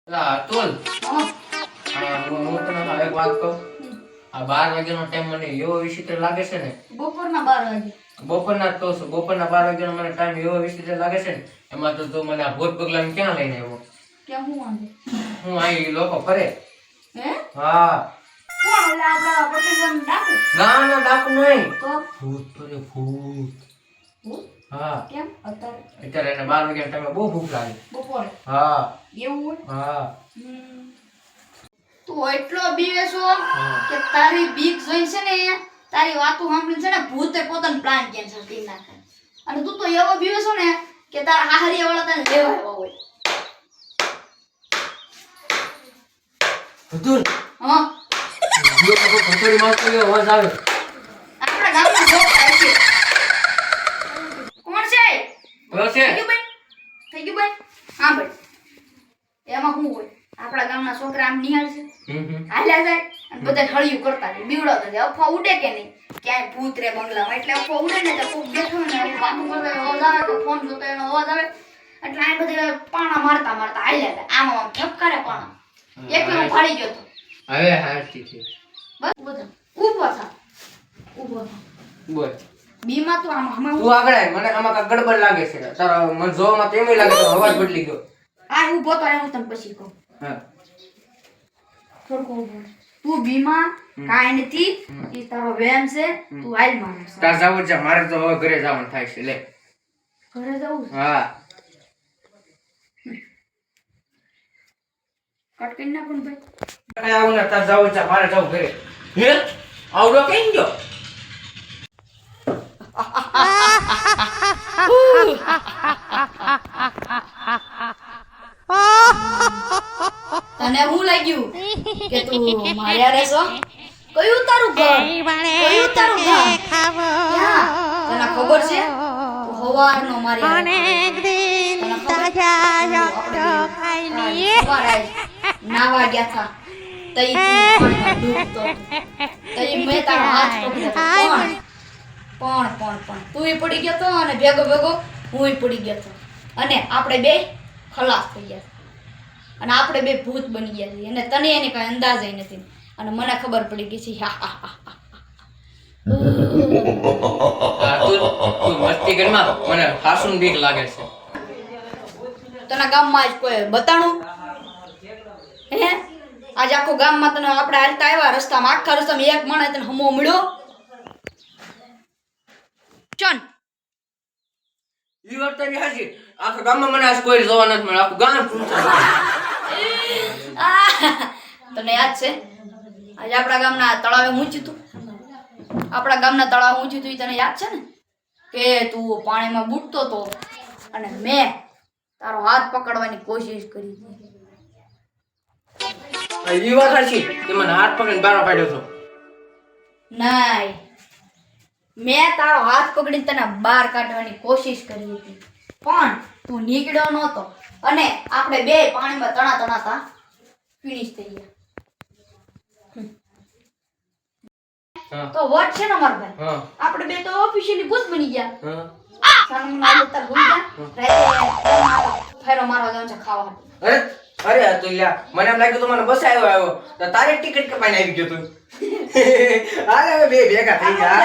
અતુલ, હું તને એક વાત કહું. આ 12 વાગ્યાનો ટાઈમ મને એવો વિચિત્ર લાગે છે ને. બપોરના 12 વાગે. બપોરના 12 વાગ્યાનો મને ટાઈમ એવો વિચિત્ર લાગે છે ને. એમાં તો તું મને આ ભૂત પગલાને ક્યાં લઈને આવ્યો? કેમ હું વાંધો? હું આ લોકો ફરે. હે? હા. કોણ એટલે આપડા પટેલને ડાકુ? ના ડાકુ નહીં. તો ભૂત ફરે ભૂત. ભૂત? હા. કેમ અત્યારે? અત્યારે એને 12 વાગ્યાનો ટાઈમે બહુ ભૂખ લાગે. બપોરે. હા. એવું હોય? હા. તું એટલો બીવે છો કે તારી બીક જોઈ છે ને તારી વાતો સાંભળીને છે ને ભૂતે પોતાનો પ્લાન કેન્સલ કરી નાખે. અને તું તો એવો બીવે છો ને કે તારા હાહરિયા વાળા તને લેવા આવ્યા હોય. અતુલ, હા, ભૂતડી મારતો અવાજ આવે. આપણા ગામના છોકરા છે. કોણ છે? કોણ છે? થઈ ગયું ભાઈ? થઈ ગયું ભાઈ? હા ભાઈ. એમાં શું હોય? આપણા ગામના છોકરા આમ નિહાળશે, હાલ્યા જાય અને બધા હળિયું કરતા જાય, બીવડાવતા જાય. અફવા ઉડે કે નહીં ક્યાંય ભૂત રે બંગલામાં, એટલે અફવા ઉડે ને તો કોક બેઠો ને વાતો કરતા અવાજ આવે તો ફોન જોતા એનો અવાજ આવે એટલે આ બધા પાણા મારતા હાલ્યા જાય. આમ ઠપકારે પાણા એકલો ફાડી ગયો તો. હવે હારતી છે. બસ બધા ઊભો થા. બોલ. બીમાં તો આમ તું આગળ આય, મને આમાં કાંઈક ગડબડ લાગે છે. તારા મને જોવામાં તો એમ લાગે તો અવાજ બદલી ગયો. આ ઊભો તો હું તને પછી કહું. હા. થોડુંક ઊભો. તું બીમાં કાંઈ નથી, ઈ તારો વેમ છે. તું હાલ મારે તાર જાવું છે, મારે તો હવે ઘરે જવાનું થાય છે. લે ઘરે જવું છે. હા. કટ કરી નાખો ને ભાઈ. કઈ આવું ને, તાર જાવું છે, મારે જવું ઘરે. હે આવડો કઈ ગયો? તને હું લાગ્યું કે તું માર્યા રહેશો? કયું તારું ઘર? કયું તારું ઘર? ક્યાં? તને ખબર છે તું હવારનો માર્યા નાવા ગયા થા તઈ તું પાણીમાં ડૂબતો હતો. તઈ મેં તારો હાથ પકડ્યો હતો. પણ તુંય પડી ગયો તો અને ભેગો હુંય પડી ગયો તો અને આપણે બે ખલાસ થઈ ગયા અને આપણે બે ભૂત બની ગયા છીએ અને તને એને કઈ અંદાજ નથી અને મને ખબર પડી ગઈ છે. તું મસ્તી કરમાં મને ખાસું બીક લાગે છે. તને ગામમાં જ કોઈ બતાણું હે? આજ આખું ગામમાં તને આપણે હાલતા આવ્યા રસ્તામાં, આખા રસ્તામાં એક માણસ તને હમો મળ્યો? ચન ઈ વાત તારી હાચી. આખા ગામમાં મને આજ કોઈ જોવા નથી મળ્યું. આખું ગામ પૂછે. તને યાદ છે આજે આપણા ગામના તળાવે ઊંચ્યું હતું? આપણા ગામના તળાવ ઊંચ્યું હતું, તને યાદ છે ને કે તું પાણીમાં બૂટતો હતો અને મેં તારો હાથ પકડવાની કોશિશ કરી હતી. ઈ વાત હાચી. તે મને હાથ પકડીને બારો પાડ્યો હતો. નહીં, મેં તારો હાથ પકડીને તને બહાર કાઢવાની કોશિશ કરી હતી પણ તું નીકળ્યો નહોતો અને આપણે બે પાણીમાં તણાતા ફિનિશ થઈ ગયા. તો વોટ છે ને માર ભાઈ, આપણે બે તો ઓફિશિયલી ભૂત બની ગયા. સાનું નામ લેતા ભૂલ ગયા. ફેરો મારવા જવાનું છે ખાવા. અરે તો લ્યા, મને એમ લાગ્યું તો મને બસ આવ્યો તો તારી ટિકિટ કપાઈને આવી ગયો તું. હાલે હવે બે ભેગા થઈ ગયા.